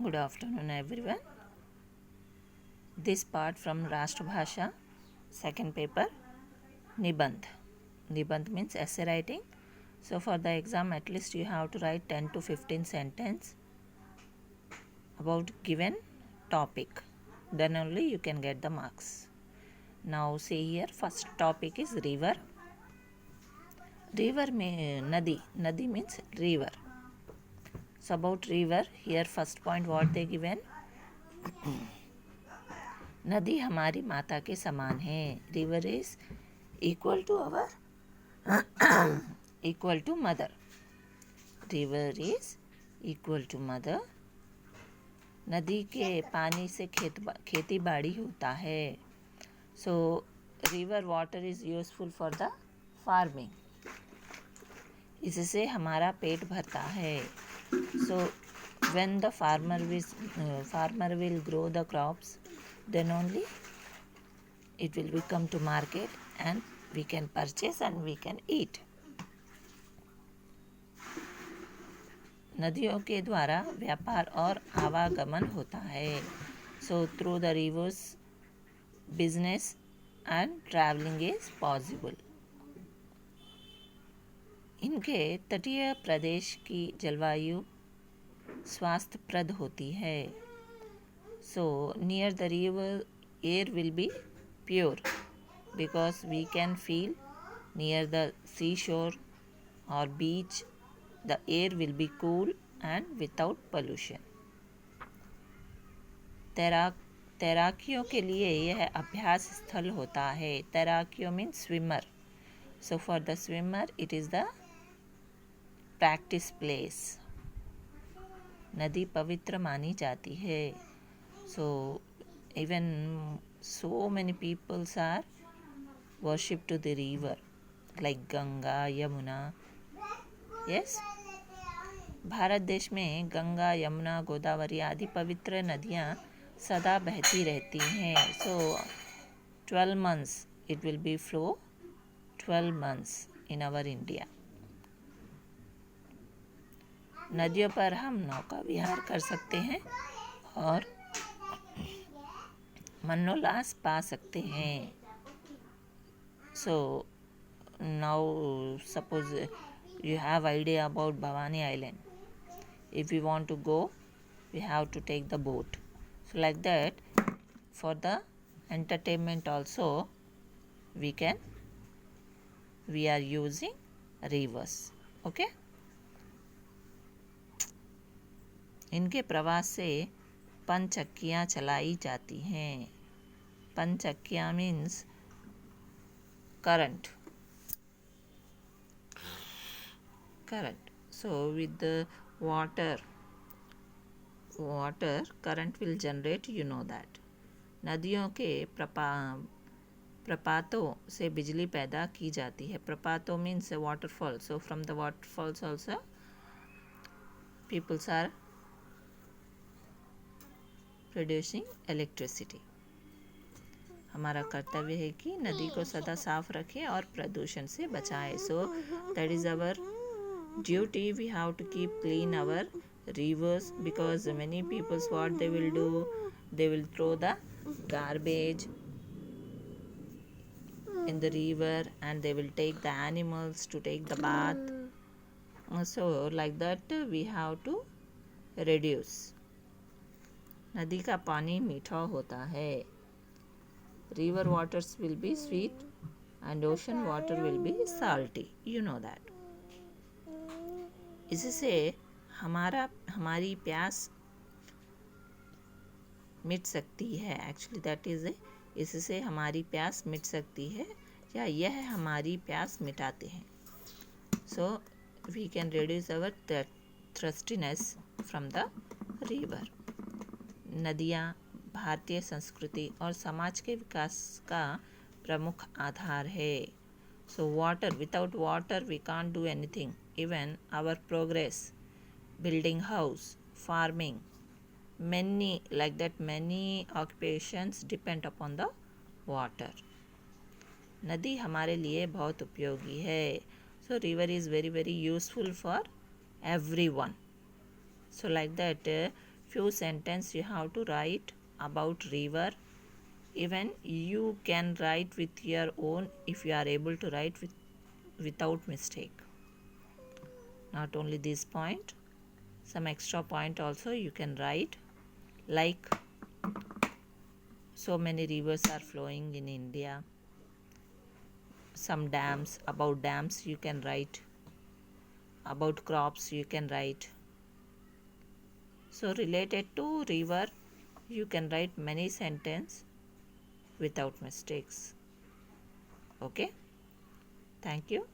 Good afternoon, everyone. This part from Rashtrabhasha, second paper, Nibandh. Nibandh means essay writing. So for the exam, at least you have to write 10 to 15 sentences about given topic. Then only you can get the marks. Now see here, first topic is river. River nadi. Nadi means river. So about river, here first point what they given. नदी हमारी माता के समान है. River is equal to our equal to mother. River is equal to mother. नदी के पानी से खेती बाड़ी होता है. So river water is useful for the farming. इससे हमारा पेट भरता है. So when the farmer will grow the crops, then only it will become to market and we can purchase and we can eat. नदियों के द्वारा व्यापार और आवागमन होता है. So through the reverse business and travelling is possible. इनके तटीय प्रदेश की जलवायु स्वास्थ्यप्रद होती है. So near the river, air will be pure because we can feel near the seashore or beach, the air will be cool and without pollution. तैराकियों के लिए यह अभ्यास स्थल होता है. तैराकियों means swimmer. So for the swimmer, it is the practice place. नदी पवित्र मानी जाती है. So even so many peoples are worship to the river like Ganga, Yamuna. Yes. Bharat देश में गंगा, यमुना, गोदावरी आदि पवित्र नदियाँ सदा बहती रहती हैं. So 12 months it will be flow 12 months in our India. नदियों पर हम नौका विहार कर सकते हैं और मनोल्लास पा सकते हैं. So now suppose you have idea about Bhavani Island. If we want to go, we have to take the boat. So like that, for the entertainment also, we are using rivers. Okay. इनके प्रवास से पंचक्कियाँ चलाई जाती हैं. पंचक्कियाँ means current. So with the water current will generate, you know that. नदियों के प्रपातों से बिजली पैदा की जाती है. प्रपातों means waterfall. So from the waterfalls also peoples are producing electricity. हमारा कर्तव्य है कि नदी को सदा साफ रखें और प्रदूषण से बचाएं. So that is our duty. We have to keep clean our rivers because many people what they will do, they will throw the garbage in the river and they will take the animals to take the bath. So like that we have to reduce. नदी का पानी मीठा होता है. River waters will be sweet and ocean water will be salty. You know that. इससे हमारी प्यास मिट सकती है. एक्चुअली दैट इज इससे हमारी प्यास मिट सकती है या यह हमारी प्यास मिटाते हैं. So we can reduce our thirstiness from the river. नदियाँ भारतीय संस्कृति और समाज के विकास का प्रमुख आधार है. So water, without water we can't do anything. Even our progress, building house, farming, many occupations depend upon the water. नदी हमारे लिए बहुत उपयोगी है. So river is very very useful for everyone. So like that few sentence you have to write about river. Even you can write with your own if you are able to write without mistake. Not only this point, some extra point also you can write, like so many rivers are flowing in India. Some dams, about dams you can write, about crops you can write. So related to river you can write many sentence without mistakes. Okay, thank you.